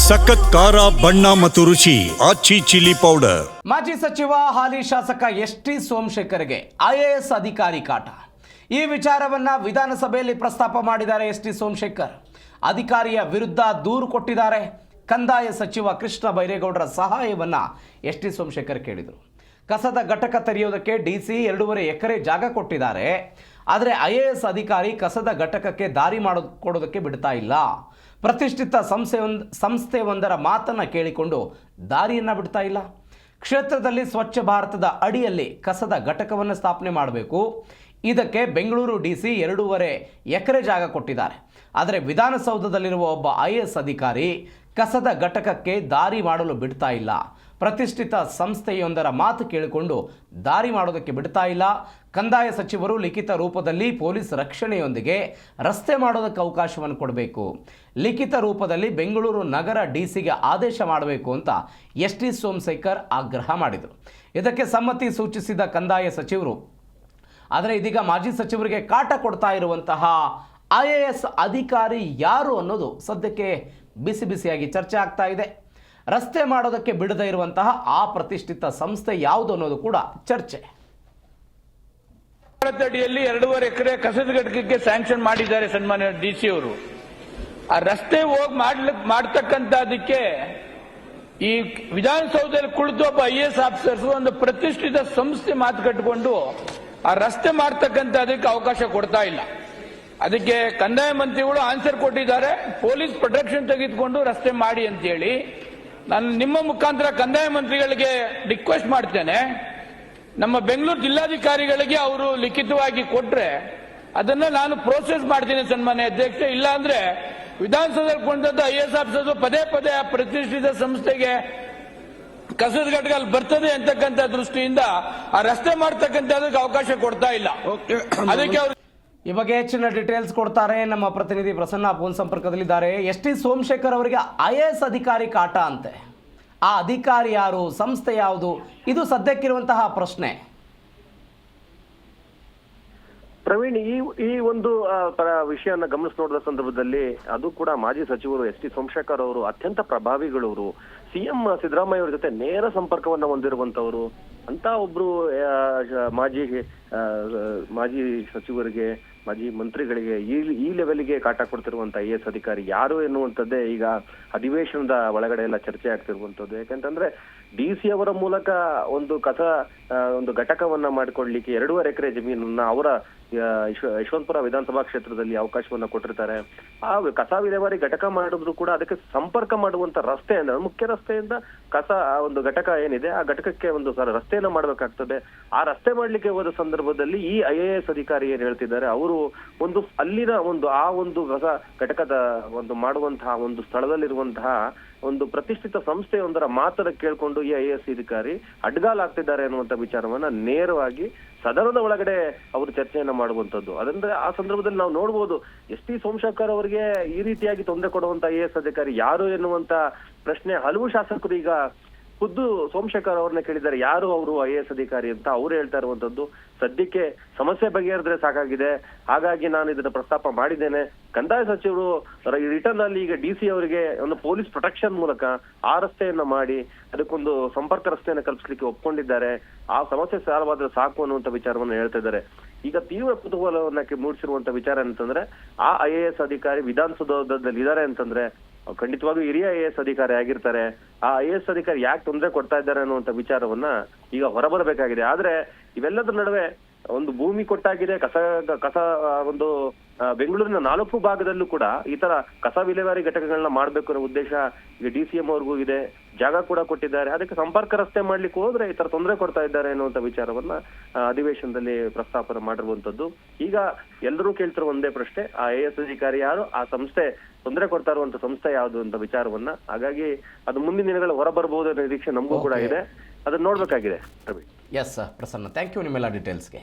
ಸಖತ್ ಖಾರ ಬಣ್ಣ ಮತ್ತು ರುಚಿ ಆಚಿ ಚಿಲ್ಲಿ ಪೌಡರ್. ಮಾಜಿ ಸಚಿವ ಹಾಲಿ ಶಾಸಕ ಎಸ್.ಟಿ. ಸೋಮಶೇಖರ್ಗೆ ಐಎಎಸ್ ಅಧಿಕಾರಿ ಕಾಟ. ಈ ವಿಚಾರವನ್ನ ವಿಧಾನಸಭೆಯಲ್ಲಿ ಪ್ರಸ್ತಾಪ ಮಾಡಿದ್ದಾರೆ ಎಸ್.ಟಿ. ಸೋಮಶೇಖರ್. ಅಧಿಕಾರಿಯ ವಿರುದ್ಧ ದೂರು ಕೊಟ್ಟಿದ್ದಾರೆ. ಕಂದಾಯ ಸಚಿವ ಕೃಷ್ಣ ಬೈರೇಗೌಡರ ಸಹಾಯವನ್ನ ಎಸ್.ಟಿ. ಸೋಮಶೇಖರ್ ಕೇಳಿದರು. ಕಸದ ಘಟಕ ತೆರೆಯೋದಕ್ಕೆ ಡಿಸಿ 2.5 ಎಕರೆ ಜಾಗ ಕೊಟ್ಟಿದ್ದಾರೆ. ಆದರೆ ಐಎಎಸ್ ಅಧಿಕಾರಿ ಕಸದ ಘಟಕಕ್ಕೆ ದಾರಿ ಕೊಡೋದಕ್ಕೆ ಬಿಡ್ತಾ ಇಲ್ಲ. ಪ್ರತಿಷ್ಠಿತ ಸಂಸ್ಥೆಯೊಂದರ ಮಾತನ್ನು ಕೇಳಿಕೊಂಡು ದಾರಿಯನ್ನು ಬಿಡ್ತಾ ಇಲ್ಲ. ಕ್ಷೇತ್ರದಲ್ಲಿ ಸ್ವಚ್ಛ ಭಾರತದ ಅಡಿಯಲ್ಲಿ ಕಸದ ಘಟಕವನ್ನು ಸ್ಥಾಪನೆ ಮಾಡಬೇಕು. ಇದಕ್ಕೆ ಬೆಂಗಳೂರು ಡಿಸಿ 2.5 ಎಕರೆ ಜಾಗ ಕೊಟ್ಟಿದ್ದಾರೆ. ಆದರೆ ವಿಧಾನಸೌಧದಲ್ಲಿರುವ ಒಬ್ಬ ಐಎಎಸ್ ಅಧಿಕಾರಿ ಕಸದ ಘಟಕಕ್ಕೆ ದಾರಿ ಮಾಡಲು ಬಿಡ್ತಾ ಇಲ್ಲ. ಪ್ರತಿಷ್ಠಿತ ಸಂಸ್ಥೆಯೊಂದರ ಮಾತು ಕೇಳಿಕೊಂಡು ದಾರಿ ಮಾಡೋದಕ್ಕೆ ಬಿಡ್ತಾ ಇಲ್ಲ. ಕಂದಾಯ ಸಚಿವರು ಲಿಖಿತ ರೂಪದಲ್ಲಿ ಪೊಲೀಸ್ ರಕ್ಷಣೆಯೊಂದಿಗೆ ರಸ್ತೆ ಮಾಡೋದಕ್ಕೆ ಅವಕಾಶವನ್ನು ಕೊಡಬೇಕು. ಲಿಖಿತ ರೂಪದಲ್ಲಿ ಬೆಂಗಳೂರು ನಗರ ಡಿಸಿಗೆ ಆದೇಶ ಮಾಡಬೇಕು ಅಂತ ಎಸ್.ಟಿ. ಸೋಮಶೇಖರ್ ಆಗ್ರಹ ಮಾಡಿದರು. ಇದಕ್ಕೆ ಸಮ್ಮತಿ ಸೂಚಿಸಿದ ಕಂದಾಯ ಸಚಿವರು, ಆದರೆ ಇದೀಗ ಮಾಜಿ ಸಚಿವರಿಗೆ ಕಾಟ ಕೊಡ್ತಾ ಇರುವಂತಹ ಐಎಎಸ್ ಅಧಿಕಾರಿ ಯಾರು ಅನ್ನೋದು ಸದ್ಯಕ್ಕೆ ಬಿಸಿ ಬಿಸಿಯಾಗಿ ಚರ್ಚೆ ಆಗ್ತಾ ಇದೆ. ರಸ್ತೆ ಮಾಡೋದಕ್ಕೆ ಬಿಡದೇ ಇರುವಂತಹ ಆ ಪ್ರತಿಷ್ಠಿತ ಸಂಸ್ಥೆ ಯಾವುದು ಅನ್ನೋದು ಕೂಡ ಚರ್ಚೆ. ಅಡಿಯಲ್ಲಿ 2.5 ಎಕರೆ ಕಸದ ಘಟಕಕ್ಕೆ ಸ್ಯಾಂಕ್ಷನ್ ಮಾಡಿದ್ದಾರೆ ಸನ್ಮಾನ್ಯ ಡಿಸಿ ಅವರು. ಆ ರಸ್ತೆ ಹೋಗಿ ಮಾಡ್ತಕ್ಕಂಥದಕ್ಕೆ ಈ ವಿಧಾನಸೌಧದಲ್ಲಿ ಕುಳಿತು ಒಬ್ಬ ಐಎಎಸ್ ಆಫೀಸರ್ಸ್ ಒಂದು ಪ್ರತಿಷ್ಠಿತ ಸಂಸ್ಥೆ ಮಾತು ಕಟ್ಟಿಕೊಂಡು ಆ ರಸ್ತೆ ಮಾಡ್ತಕ್ಕಂಥದಕ್ಕೆ ಅವಕಾಶ ಕೊಡ್ತಾ ಇಲ್ಲ. ಅದಕ್ಕೆ ಕಂದಾಯ ಮಂತ್ರಿಗಳು ಆನ್ಸರ್ ಕೊಟ್ಟಿದ್ದಾರೆ, ಪೊಲೀಸ್ ಪ್ರೊಟೆಕ್ಷನ್ ತೆಗೆದುಕೊಂಡು ರಸ್ತೆ ಮಾಡಿ ಅಂತ ಹೇಳಿ. ನಾನು ನಿಮ್ಮ ಮುಖಾಂತರ ಕಂದಾಯ ಮಂತ್ರಿಗಳಿಗೆ ರಿಕ್ವೆಸ್ಟ್ ಮಾಡ್ತೇನೆ, ನಮ್ಮ ಬೆಂಗಳೂರು ಜಿಲ್ಲಾಧಿಕಾರಿಗಳಿಗೆ ಅವರು ಲಿಖಿತವಾಗಿ ಕೊಟ್ರೆ ಅದನ್ನ ನಾನು ಪ್ರೋಸೆಸ್ ಮಾಡ್ತೀನಿ ಸನ್ಮಾನ್ಯ ಅಧ್ಯಕ್ಷ. ಇಲ್ಲ ಅಂದ್ರೆ ವಿಧಾನಸೌಧದಲ್ಲಿ ಕುಳಿತದ್ದು ಐಎಎಸ್ ಆಫೀಸರ್ಸ್ ಪದೇ ಪದೇ ಆ ಪ್ರತಿಷ್ಠಿತ ಸಂಸ್ಥೆಗೆ ಕಸದ ಘಟಕ ಅಲ್ಲಿ ಬರ್ತದೆ ಅಂತಕ್ಕಂಥ ದೃಷ್ಟಿಯಿಂದ ಆ ರಸ್ತೆ ಮಾಡ್ತಕ್ಕಂಥದಕ್ಕೆ ಅವಕಾಶ ಕೊಡ್ತಾ ಇಲ್ಲ. ಅದಕ್ಕೆ ಅವರು ಈ ಬಗ್ಗೆ ಹೆಚ್ಚಿನ ಡೀಟೇಲ್ಸ್ ಕೊಡ್ತಾರೆ ನಮ್ಮ ಪ್ರತಿನಿಧಿ ಪ್ರಸನ್ನ ಫೋನ್ ಸಂಪರ್ಕದಲ್ಲಿದ್ದಾರೆ. ಎಸ್.ಟಿ. ಸೋಮಶೇಖರ್ ಅವರಿಗೆ ಐಎಎಸ್ ಅಧಿಕಾರಿ ಕಾಟ ಅಂತೆ. ಆ ಅಧಿಕಾರಿ ಯಾರು, ಸಂಸ್ಥೆ ಯಾವುದು, ಇದು ಸದ್ಯಕ್ಕಿರುವಂತಹ ಪ್ರಶ್ನೆ. ಪ್ರವೀಣ್, ಈ ಒಂದು ವಿಷಯನ ಗಮನಿಸಿ ನೋಡಿದ ಸಂದರ್ಭದಲ್ಲಿ ಅದು ಕೂಡ ಮಾಜಿ ಸಚಿವರು ಎಸ್.ಟಿ. ಸೋಮಶೇಖರ್ ಅವರು ಅತ್ಯಂತ ಪ್ರಭಾವಿಗಳವರು, ಸಿಎಂ ಸಿದ್ದರಾಮಯ್ಯ ಅವರ ಜೊತೆ ನೇರ ಸಂಪರ್ಕವನ್ನ ಹೊಂದಿರುವಂತವರು ಅಂತ ಒಬ್ರು ಮಾಜಿ ಸಚಿವರಿಗೆ, ಮಾಜಿ ಮಂತ್ರಿಗಳಿಗೆ ಈ ಲೆವೆಲ್ಗೆ ಕಾಟ ಕೊಡ್ತಿರುವಂತ ಐಎಎಸ್ ಅಧಿಕಾರಿ ಯಾರು ಎನ್ನುವಂಥದ್ದೇ ಈಗ ಅಧಿವೇಶನದ ಒಳಗಡೆ ಎಲ್ಲ ಚರ್ಚೆ ಆಗ್ತಿರುವಂತದ್ದು. ಯಾಕಂತಂದ್ರೆ ಡಿಸಿ ಅವರ ಮೂಲಕ ಒಂದು ಘಟಕವನ್ನ ಮಾಡಿಕೊಡ್ಲಿಕ್ಕೆ 2.5 ಎಕರೆ ಜಮೀನನ್ನ ಅವರ ಯಶವಂತಪುರ ವಿಧಾನಸಭಾ ಕ್ಷೇತ್ರದಲ್ಲಿ ಅವಕಾಶವನ್ನ ಕೊಟ್ಟಿರ್ತಾರೆ. ಆ ಕಸ ವಿಲೇವಾರಿ ಘಟಕ ಮಾಡಿದ್ರು ಕೂಡ ಅದಕ್ಕೆ ಸಂಪರ್ಕ ಮಾಡುವಂತ ರಸ್ತೆ ಅಂದ್ರೆ ಮುಖ್ಯ ರಸ್ತೆಯಿಂದ ಕಸ ಒಂದು ಘಟಕ ಏನಿದೆ ಆ ಘಟಕಕ್ಕೆ ಒಂದು ರಸ್ತೆಯನ್ನ ಮಾಡ್ಬೇಕಾಗ್ತದೆ. ಆ ರಸ್ತೆ ಮಾಡ್ಲಿಕ್ಕೆ ಹೋದ ಸಂದರ್ಭದಲ್ಲಿ ಈ ಐಎಎಸ್ ಅಧಿಕಾರಿ ಏನ್ ಹೇಳ್ತಿದ್ದಾರೆ, ಅವರು ಅಲ್ಲಿನ ಒಂದು ಕಸ ಘಟಕದ ಮಾಡುವಂತಹ ಒಂದು ಸ್ಥಳದಲ್ಲಿರುವಂತಹ ಒಂದು ಪ್ರತಿಷ್ಠಿತ ಸಂಸ್ಥೆಯೊಂದರ ಮಾತನ್ನ ಕೇಳ್ಕೊಂಡು ಈ ಐಎಎಸ್ ಅಧಿಕಾರಿ ಅಡ್ಗಾಲಾಗ್ತಿದ್ದಾರೆ ಅನ್ನುವಂತ ವಿಚಾರವನ್ನ ನೇರವಾಗಿ ಸದನದ ಒಳಗಡೆ ಅವರು ಚರ್ಚೆಯನ್ನ ಮಾಡುವಂತದ್ದು. ಅದಂದ್ರೆ ಆ ಸಂದರ್ಭದಲ್ಲಿ ನಾವು ನೋಡ್ಬೋದು, ಎಸ್.ಟಿ. ಸೋಮಶೇಖರ್ ಅವರಿಗೆ ಈ ರೀತಿಯಾಗಿ ತೊಂದರೆ ಕೊಡುವಂತ ಐಎಎಸ್ ಅಧಿಕಾರಿ ಯಾರು ಎನ್ನುವಂತ ಪ್ರಶ್ನೆ ಹಲವು ಶಾಸಕರು ಈಗ ಖುದ್ದು ಸೋಮಶೇಖರ್ ಅವ್ರನ್ನ ಕೇಳಿದ್ದಾರೆ, ಯಾರು ಅವರು ಐಎಎಸ್ ಅಧಿಕಾರಿ ಅಂತ. ಅವ್ರು ಹೇಳ್ತಾ ಇರುವಂತದ್ದು, ಸದ್ಯಕ್ಕೆ ಸಮಸ್ಯೆ ಬಗೆಹರಿದ್ರೆ ಸಾಕಾಗಿದೆ, ಹಾಗಾಗಿ ನಾನು ಇದನ್ನ ಪ್ರಸ್ತಾಪ ಮಾಡಿದ್ದೇನೆ. ಕಂದಾಯ ಸಚಿವರು ರಿಟರ್ನ್ ಅಲ್ಲಿ ಈಗ ಡಿಸಿ ಅವರಿಗೆ ಒಂದು ಪೊಲೀಸ್ ಪ್ರೊಟೆಕ್ಷನ್ ಮೂಲಕ ಆ ರಸ್ತೆಯನ್ನ ಮಾಡಿ ಅದಕ್ಕೊಂದು ಸಂಪರ್ಕ ರಸ್ತೆಯನ್ನ ಕಲ್ಪಿಸ್ಲಿಕ್ಕೆ ಒಪ್ಕೊಂಡಿದ್ದಾರೆ. ಆ ಸಮಸ್ಯೆ ಸಾಲ್ವಾದ್ರೆ ಸಾಕು ಅನ್ನುವಂತ ವಿಚಾರವನ್ನ ಹೇಳ್ತಾ ಇದ್ದಾರೆ. ಈಗ ತೀವ್ರ ಕುತೂಹಲವನ್ನ ಮೂಡಿಸಿರುವಂತ ವಿಚಾರ ಅಂತಂದ್ರೆ, ಆ ಐಎಎಸ್ ಅಧಿಕಾರಿ ವಿಧಾನಸೌಧದಲ್ಲಿ ಇದ್ದಾರೆ ಅಂತಂದ್ರೆ ಖಂಡಿತವಾಗ್ಲೂ ಹಿರಿಯ ಐಎಎಸ್ ಅಧಿಕಾರಿ ಆಗಿರ್ತಾರೆ. ಆ ಐಎಎಸ್ ಅಧಿಕಾರಿ ಯಾಕೆ ತೊಂದರೆ ಕೊಡ್ತಾ ಇದ್ದಾರೆ ಅನ್ನುವಂತ ವಿಚಾರವನ್ನ ಈಗ ಹೊರಬರಬೇಕಾಗಿದೆ. ಆದ್ರೆ ಇವೆಲ್ಲದರ ನಡುವೆ ಒಂದು ಭೂಮಿ ಕೊಟ್ಟಾಗಿದೆ, ಕಸ ಒಂದು ಬೆಂಗಳೂರಿನ 4 ಭಾಗದಲ್ಲೂ ಕೂಡ ಈ ತರ ಕಸ ವಿಲೇವಾರಿ ಘಟಕಗಳನ್ನ ಮಾಡ್ಬೇಕು ಅನ್ನೋ ಉದ್ದೇಶ ಈಗ ಡಿಸಿಎಂ ಅವ್ರಿಗೂ ಇದೆ, ಜಾಗ ಕೂಡ ಕೊಟ್ಟಿದ್ದಾರೆ. ಅದಕ್ಕೆ ಸಂಪರ್ಕ ರಸ್ತೆ ಮಾಡ್ಲಿಕ್ಕೆ ಹೋದ್ರೆ ಈ ತರ ತೊಂದರೆ ಕೊಡ್ತಾ ಇದ್ದಾರೆ ಅನ್ನುವಂತ ವಿಚಾರವನ್ನ ಅಧಿವೇಶನದಲ್ಲಿ ಪ್ರಸ್ತಾಪನೆ ಮಾಡಿರುವಂತದ್ದು. ಈಗ ಎಲ್ಲರೂ ಕೇಳ್ತಿರೋ ಒಂದೇ ಪ್ರಶ್ನೆ, ಆ ಐಎಎಸ್ ಅಧಿಕಾರಿ ಯಾರು, ಆ ಸಂಸ್ಥೆ ತೊಂದರೆ ಕೊಡ್ತಾ ಇರುವಂತ ಸಂಸ್ಥೆ ಯಾವುದು ಅಂತ ವಿಚಾರವನ್ನ. ಹಾಗಾಗಿ ಅದು ಮುಂದಿನ ದಿನಗಳು ಹೊರಬರಬಹುದು ಅನ್ನೋ ನಿರೀಕ್ಷೆ ನಮಗೂ ಕೂಡ ಇದೆ. ಅದನ್ನ ನೋಡ್ಬೇಕಾಗಿದೆ. ಎಸ್ ಪ್ರಸನ್ನ, ಥ್ಯಾಂಕ್ ಯು ನಿಮ್ಮೆಲ್ಲ ಡೀಟೇಲ್ಸ್ಗೆ.